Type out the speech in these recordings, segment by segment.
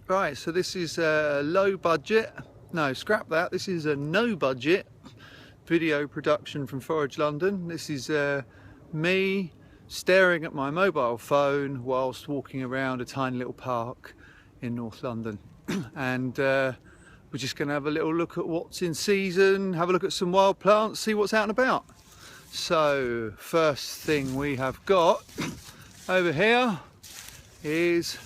Right, so this is a low budget, no scrap that, this is a no budget video production from Forage London. This is me staring at my mobile phone whilst walking around a tiny little park in North London. And we're just going to have a little look at what's in season, have a look at some wild plants, see what's out and about. So first thing we have got over here is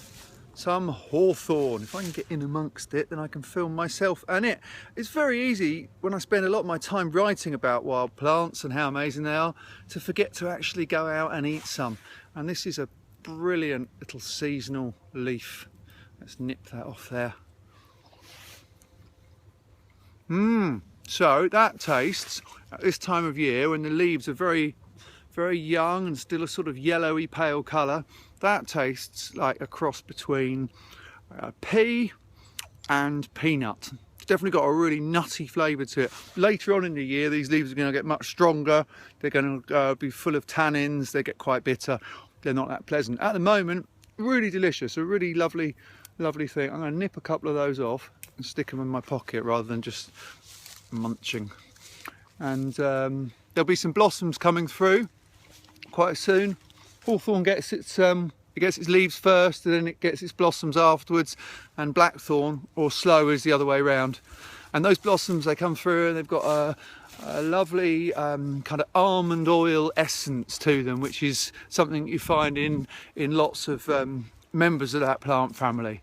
some hawthorn. If I can get in amongst it, then I can film myself and it. It's very easy when I spend a lot of my time writing about wild plants and how amazing they are to forget to actually go out and eat some. And this is a brilliant little seasonal leaf. Let's nip that off there. So that tastes at this time of year when the leaves are very young and still a sort of yellowy pale colour. That tastes like a cross between pea and peanut. It's definitely got a really nutty flavour to it. Later on in the year, these leaves are going to get much stronger. They're going to be full of tannins. They get quite bitter. They're not that pleasant. At the moment, really delicious. A really lovely thing. I'm going to nip a couple of those off and stick them in my pocket rather than just munching. And there'll be some blossoms coming through quite soon. Hawthorn gets its leaves first, and then it gets its blossoms afterwards, and blackthorn or sloe is the other way around. And those blossoms, they come through and they've got a lovely kind of almond oil essence to them, which is something you find in lots of members of that plant family.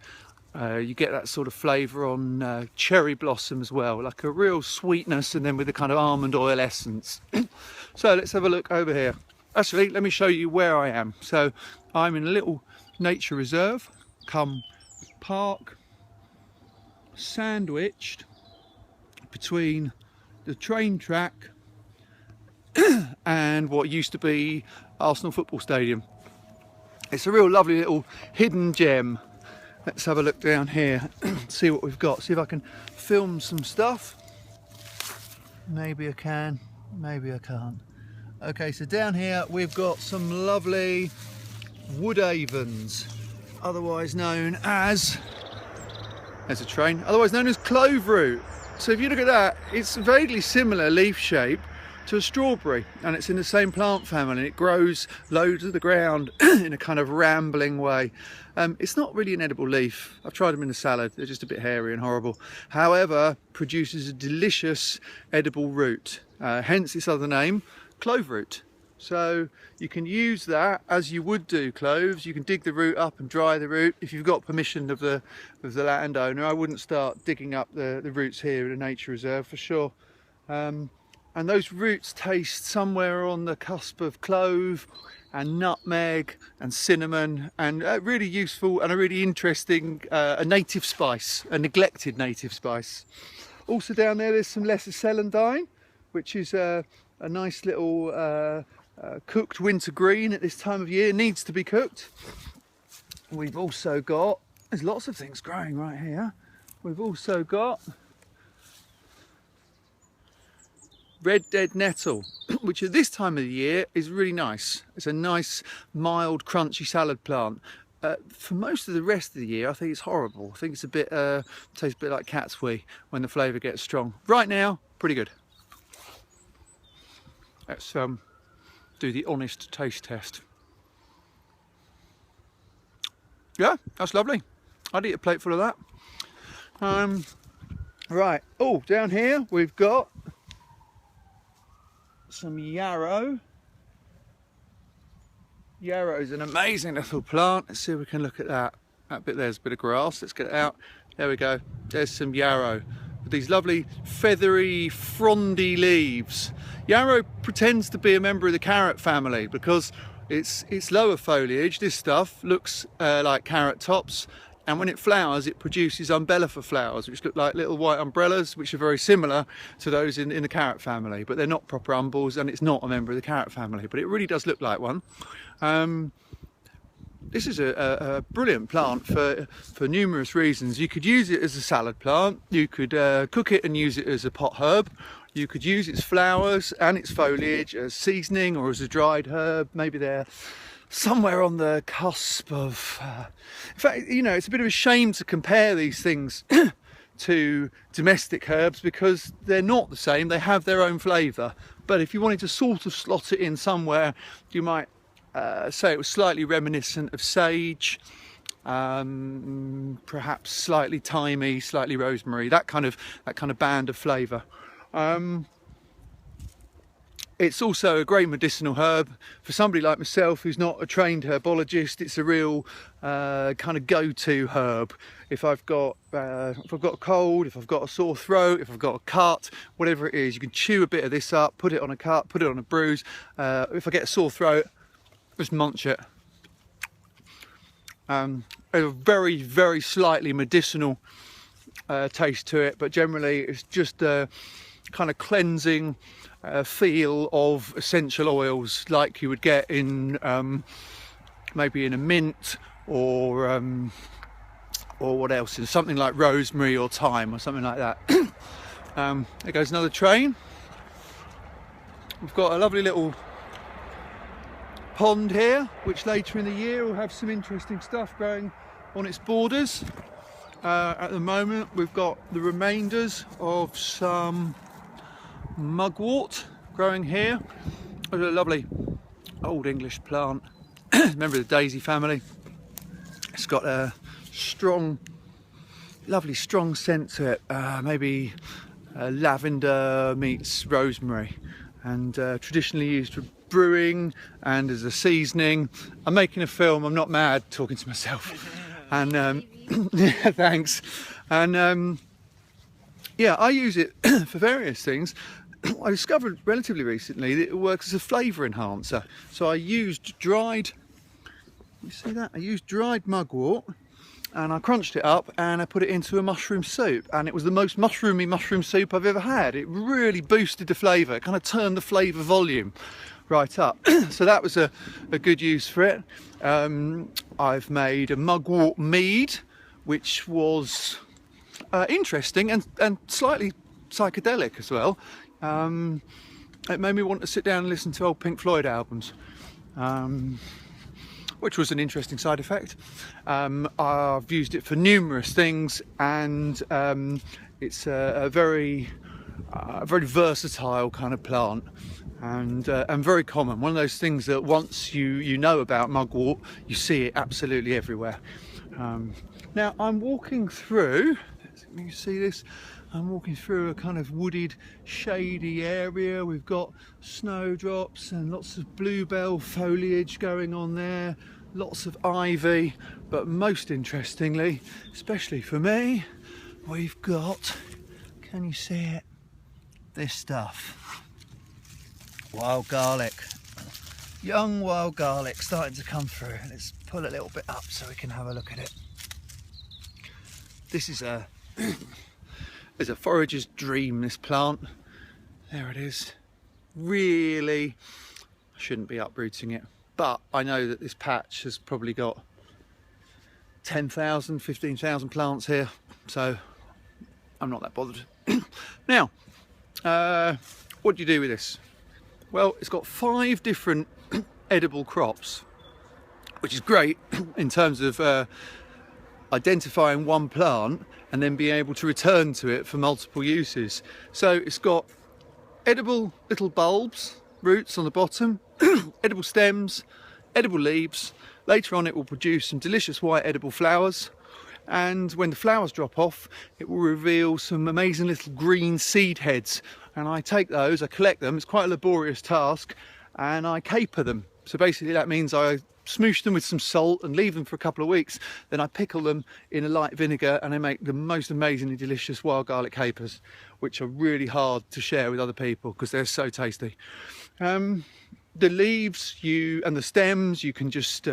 You get that sort of flavour on cherry blossom as well, like a real sweetness, and then with a kind of almond oil essence. So let's have a look over here. Actually, let me show you where I am. So I'm in a little nature reserve, come park, sandwiched between the train track and what used to be Arsenal football stadium. It's a real lovely little hidden gem. Let's have a look down here, see what we've got, see if I can film some stuff. Maybe I can, maybe I can't. Okay, so down here we've got some lovely wood avens, otherwise known as, there's a train, otherwise known as clove root. So if you look at that, it's a vaguely similar leaf shape to a strawberry, and it's in the same plant family, and it grows low to the ground in a kind of rambling way. It's not really an edible leaf. I've tried them in a salad, they're just a bit hairy and horrible. However, produces a delicious edible root, hence its other name, clove root. So you can use that as you would do cloves. You can dig the root up and dry the root if you've got permission of the landowner. I wouldn't start digging up the roots here in a nature reserve for sure. And those roots taste somewhere on the cusp of clove and nutmeg and cinnamon, and really useful and a really interesting a native spice, a neglected native spice. Also down there's some lesser celandine, which is a nice little cooked winter green at this time of year. Needs to be cooked. We've also got, there's lots of things growing right here. We've also got red dead nettle, which at this time of the year is really nice. It's a nice mild crunchy salad plant. For most of the rest of the year I think it's horrible. I think it's a bit tastes a bit like cat's wee when the flavour gets strong. Right now, pretty good. Let's do the honest taste test. Yeah, that's lovely. I'd eat a plate full of that. Right, oh, down here we've got some yarrow. Yarrow is an amazing little plant. Let's see if we can look at that. That bit there's a bit of grass. Let's get it out. There we go. There's some yarrow with these lovely feathery, frondy leaves. Yarrow pretends to be a member of the carrot family because it's lower foliage. This stuff looks like carrot tops, and when it flowers it produces umbellifer flowers, which look like little white umbrellas, which are very similar to those in the carrot family, but they're not proper umbels, and it's not a member of the carrot family, but it really does look like one. This is a brilliant plant for numerous reasons. You could use it as a salad plant, you could cook it and use it as a pot herb, you could use its flowers and its foliage as seasoning or as a dried herb. Maybe they're somewhere on the cusp of, in fact, you know, it's a bit of a shame to compare these things to domestic herbs because they're not the same. They have their own flavour. But if you wanted to sort of slot it in somewhere, you might say it was slightly reminiscent of sage, perhaps slightly thymy, slightly rosemary, that kind of band of flavour. It's also a great medicinal herb for somebody like myself who's not a trained herbologist. It's a real kind of go-to herb. If I've got a cold, if I've got a sore throat, if I've got a cut, whatever it is, you can chew a bit of this up, put it on a cut, put it on a bruise. If I get a sore throat, just munch it. There's a very, very slightly medicinal taste to it, but generally it's just a kind of cleansing feel of essential oils like you would get in maybe in a mint or what else, in something like rosemary or thyme or something like that. There goes another train. We've got a lovely little pond here, which later in the year will have some interesting stuff growing on its borders. At the moment we've got the remainders of some mugwort growing here. A lovely old English plant, member of the daisy family. It's got a strong, lovely strong scent to it, maybe lavender meets rosemary, and traditionally used for brewing and as a seasoning. I'm making a film, I'm not mad talking to myself. And yeah, thanks. And yeah, I use it for various things. I discovered relatively recently that it works as a flavour enhancer. So I used dried, you see that? I used dried mugwort and I crunched it up and I put it into a mushroom soup, and it was the most mushroomy mushroom soup I've ever had. It really boosted the flavour, it kind of turned the flavour volume right up. So that was a good use for it. I've made a mugwort mead, which was interesting and slightly psychedelic as well. It made me want to sit down and listen to old Pink Floyd albums, which was an interesting side effect. I've used it for numerous things, and it's a very versatile kind of plant, and very common. One of those things that once you know about mugwort, you see it absolutely everywhere. Now I'm walking through, you see this? I'm walking through a kind of wooded, shady area. We've got snowdrops and lots of bluebell foliage going on there, lots of ivy, but most interestingly, especially for me, we've got, can you see it? This stuff. Wild garlic. Young wild garlic starting to come through. Let's pull a little bit up so we can have a look at it. This is a it's a forager's dream, this plant. There it is. Really, I shouldn't be uprooting it, but I know that this patch has probably got 10,000, 15,000 plants here, so I'm not that bothered. Now, what do you do with this? Well, it's got 5 different edible crops, which is great in terms of identifying one plant and then being able to return to it for multiple uses. So it's got edible little bulbs, roots on the bottom, edible stems, edible leaves. Later on it will produce some delicious white edible flowers, and when the flowers drop off it will reveal some amazing little green seed heads, and I take those, I collect them, it's quite a laborious task, and I caper them. So basically that means I smoosh them with some salt and leave them for a couple of weeks, then I pickle them in a light vinegar and I make the most amazingly delicious wild garlic capers, which are really hard to share with other people because they're so tasty. The leaves and the stems, you can just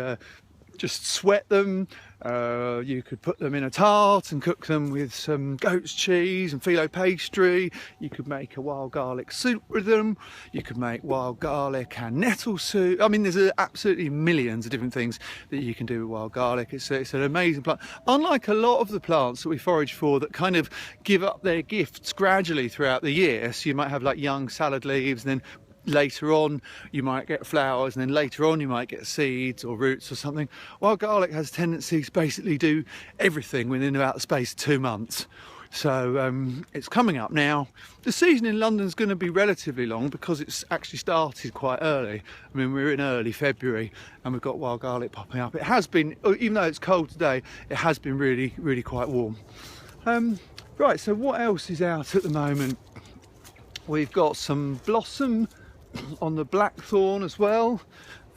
sweat them. You could put them in a tart and cook them with some goat's cheese and phyllo pastry. You could make a wild garlic soup with them. You could make wild garlic and nettle soup. I mean, there's absolutely millions of different things that you can do with wild garlic. It's an amazing plant. Unlike a lot of the plants that we forage for that kind of give up their gifts gradually throughout the year, so you might have like young salad leaves and then later on you might get flowers, and then later on you might get seeds or roots or something. Wild garlic has a tendency to basically do everything within about the space of 2 months. So it's coming up now. The season in London is going to be relatively long because it's actually started quite early. I mean, we're in early February and we've got wild garlic popping up. It has been, even though it's cold today, it has been really, really quite warm. Right, so what else is out at the moment? We've got some blossom on the blackthorn as well.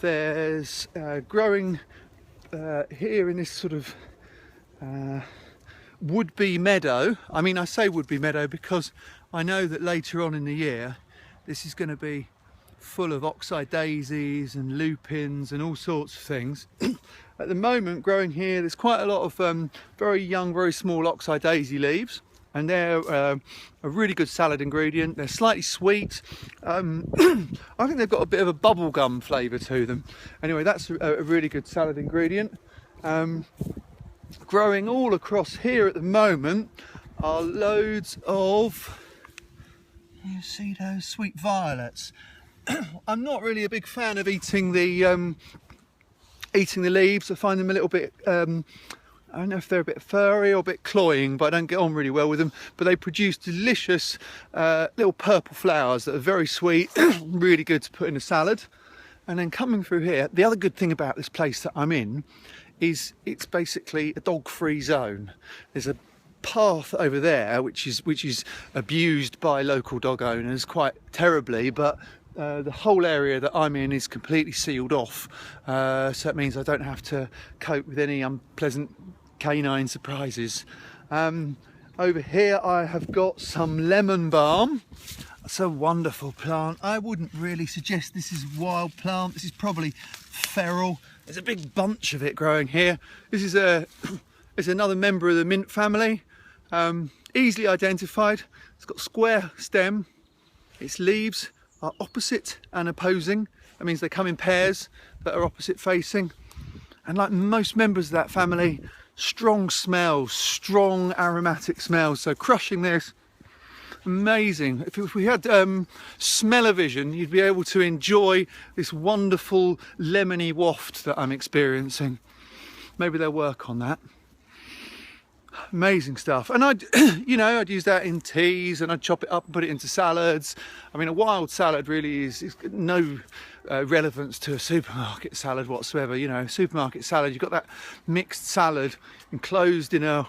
There's growing here in this sort of would-be meadow. I mean, I say would-be meadow because I know that later on in the year this is going to be full of oxeye daisies and lupins and all sorts of things. At the moment, growing here, there's quite a lot of very young, very small oxeye daisy leaves, and they're a really good salad ingredient. They're slightly sweet. I think they've got a bit of a bubblegum flavour to them. Anyway, that's a really good salad ingredient. Growing all across here at the moment are loads of, you see those sweet violets. I'm not really a big fan of eating the leaves. I find them a little bit, I don't know if they're a bit furry or a bit cloying, but I don't get on really well with them. But they produce delicious little purple flowers that are very sweet, really good to put in a salad. And then coming through here, the other good thing about this place that I'm in is it's basically a dog-free zone. There's a path over there which is abused by local dog owners quite terribly, but the whole area that I'm in is completely sealed off, so it means I don't have to cope with any unpleasant canine surprises. Over here I have got some lemon balm. It's a wonderful plant. I wouldn't really suggest this is a wild plant. This is probably feral. There's a big bunch of it growing here. This is it's another member of the mint family. Easily identified. It's got a square stem. Its leaves are opposite and opposing. That means they come in pairs that are opposite facing. And like most members of that family, strong smells, strong aromatic smells. So crushing this, amazing. If we had smell-o-vision, you'd be able to enjoy this wonderful lemony waft that I'm experiencing. Maybe they'll work on that. Amazing stuff. And I'd use that in teas, and I'd chop it up and put it into salads. I mean, a wild salad really is no relevance to a supermarket salad whatsoever. You know, supermarket salad, you've got that mixed salad enclosed in a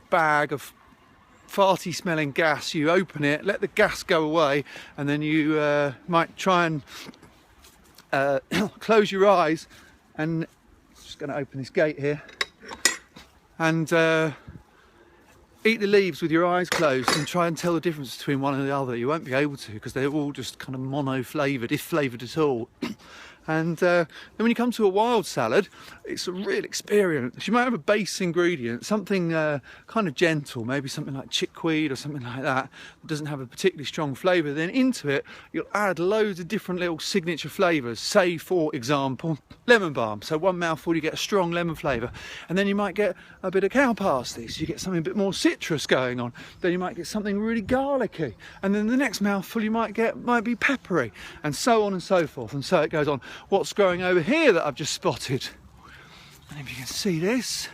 bag of farty smelling gas. You open it, let the gas go away, and then you might try and close your eyes, and I'm just going to open this gate here, and eat the leaves with your eyes closed and try and tell the difference between one and the other. You won't be able to, because they're all just kind of mono flavoured, if flavoured at all. And then when you come to a wild salad, it's a real experience. You might have a base ingredient, something kind of gentle, maybe something like chickweed or something like that doesn't have a particularly strong flavour. Then into it, you'll add loads of different little signature flavours. Say, for example, lemon balm. So one mouthful, you get a strong lemon flavour. And then you might get a bit of cow parsley, so you get something a bit more citrus going on. Then you might get something really garlicky. And then the next mouthful you might be peppery, and so on and so forth. And so it goes on. What's growing over here that I've just spotted? And if you can see this,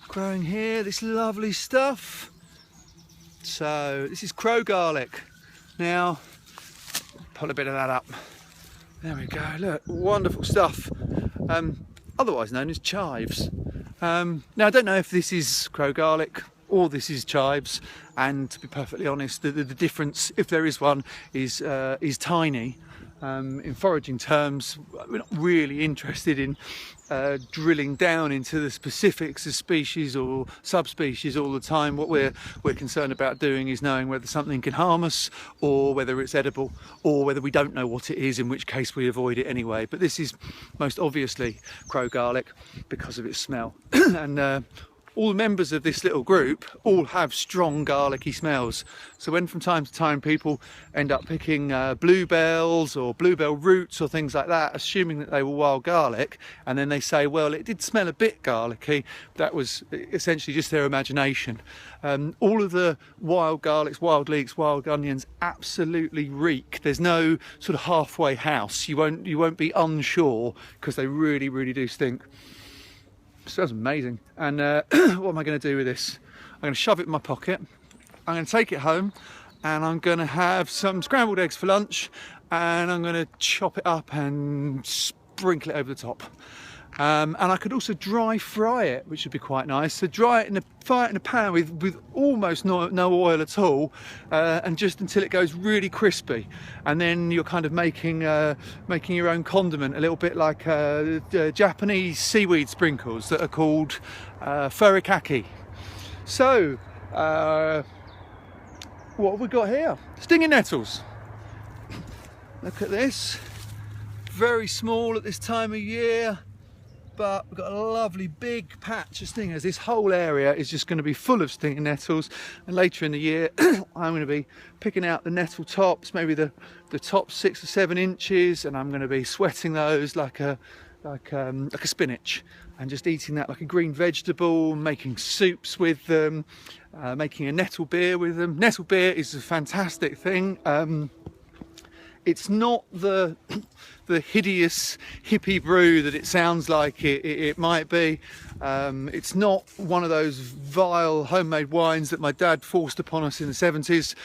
growing here, this lovely stuff. So this is crow garlic. Now, pull a bit of that up. There we go, look, wonderful stuff. Otherwise known as chives. Now I don't know if this is crow garlic or this is chives, and to be perfectly honest, the difference, if there is one, is tiny. In foraging terms, we're not really interested in drilling down into the specifics of species or subspecies all the time. What we're concerned about doing is knowing whether something can harm us, or whether it's edible, or whether we don't know what it is, in which case we avoid it anyway. But this is most obviously crow garlic because of its smell. And all the members of this little group all have strong garlicky smells. So when from time to time people end up picking bluebells or bluebell roots or things like that, assuming that they were wild garlic, and then they say, well, it did smell a bit garlicky, that was essentially just their imagination. All of the wild garlics, wild leeks, wild onions absolutely reek. There's no sort of halfway house. You won't be unsure, because they really, really do stink. It smells amazing. And what am I going to do with this? I'm going to shove it in my pocket. I'm going to take it home, and I'm going to have some scrambled eggs for lunch, and I'm going to chop it up and sprinkle it over the top. And I could also dry fry it, which would be quite nice. So fry it in a pan with almost no oil at all, and just until it goes really crispy. And then you're kind of making your own condiment, a little bit like Japanese seaweed sprinkles that are called furikake. So what have we got here? Stinging nettles. Look at this. Very small at this time of year, but we've got a lovely big patch of stingers. This whole area is just going to be full of stinging nettles, and later in the year I'm going to be picking out the nettle tops, maybe the top 6 or 7 inches, and I'm going to be sweating those like a spinach, and just eating that like a green vegetable, making soups with them, making a nettle beer with them. Nettle beer is a fantastic thing. It's not the hideous hippie brew that it sounds like it might be. It's not one of those vile homemade wines that my dad forced upon us in the 70s.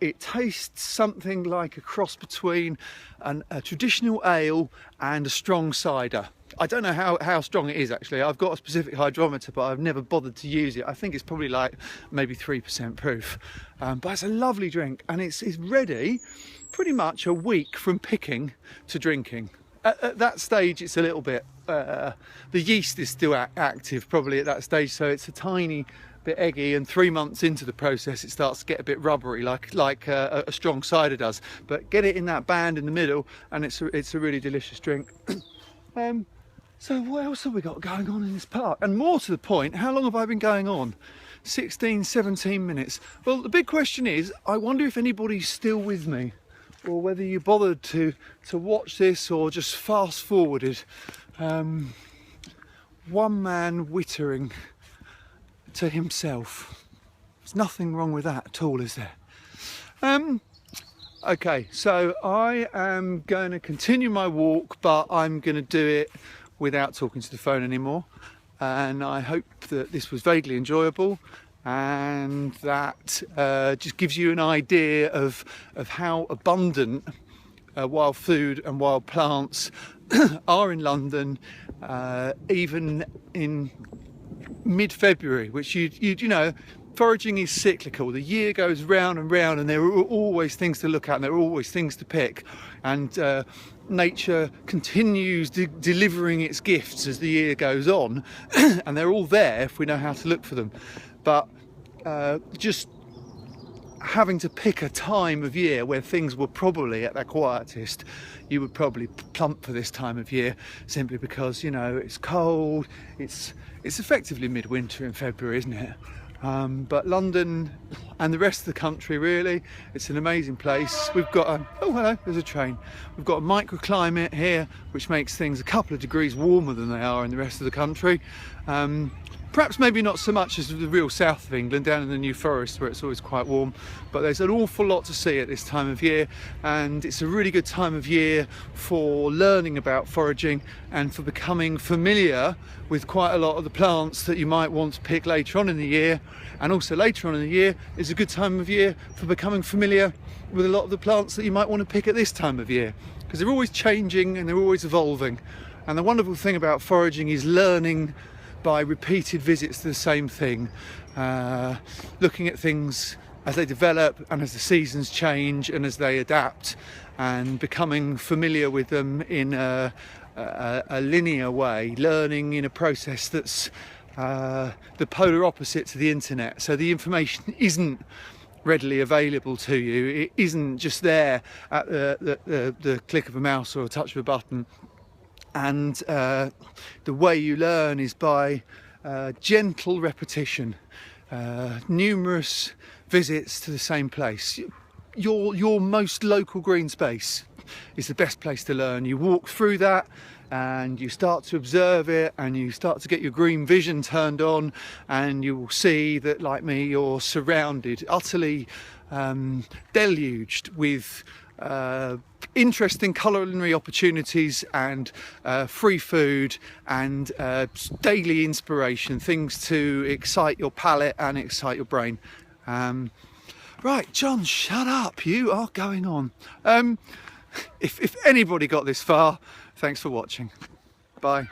It tastes something like a cross between a traditional ale and a strong cider. I don't know how strong it is actually. I've got a specific hydrometer, but I've never bothered to use it. I think it's probably like maybe 3% proof. But it's a lovely drink, and it's ready pretty much a week from picking to drinking. At that stage it's a little bit, the yeast is still active probably at that stage, so it's a tiny bit eggy, and 3 months into the process it starts to get a bit rubbery like a strong cider does. But get it in that band in the middle and it's a really delicious drink. So what else have we got going on in this park? And more to the point, how long have I been going on? 16, 17 minutes. Well, the big question is, I wonder if anybody's still with me, or whether you bothered to watch this or just fast forwarded. One man wittering to himself. There's nothing wrong with that at all, is there? Okay, so I am going to continue my walk, but I'm going to do it without talking to the phone anymore. And I hope that this was vaguely enjoyable, and that just gives you an idea of how abundant wild food and wild plants are in London, even in mid-February, which you know, foraging is cyclical. The year goes round and round, and there are always things to look at, and there are always things to pick, and nature continues delivering its gifts as the year goes on, and they're all there if we know how to look for them. But just having to pick a time of year where things were probably at their quietest, you would probably plump for this time of year, simply because, you know, it's cold, it's effectively midwinter in February, isn't it? But London and the rest of the country, really, it's an amazing place. We've got oh hello, there's a train. We've got a microclimate here, which makes things a couple of degrees warmer than they are in the rest of the country. Perhaps maybe not so much as the real south of England, down in the New Forest, where it's always quite warm, but there's an awful lot to see at this time of year, and it's a really good time of year for learning about foraging and for becoming familiar with quite a lot of the plants that you might want to pick later on in the year. And also later on in the year is a good time of year for becoming familiar with a lot of the plants that you might want to pick at this time of year, because they're always changing and they're always evolving. And the wonderful thing about foraging is learning by repeated visits to the same thing, looking at things as they develop and as the seasons change and as they adapt, and becoming familiar with them in a linear way, learning in a process that's the polar opposite to the internet. So the information isn't readily available to you, it isn't just there at the click of a mouse or a touch of a button. And the way you learn is by gentle repetition, numerous visits to the same place. Your most local green space is the best place to learn. You walk through that and you start to observe it, and you start to get your green vision turned on, and you will see that, like me, you're surrounded, utterly deluged with interesting culinary opportunities and free food and daily inspiration, things to excite your palate and excite your brain. Right, John, shut up, you are going on. If anybody got this far, thanks for watching. Bye.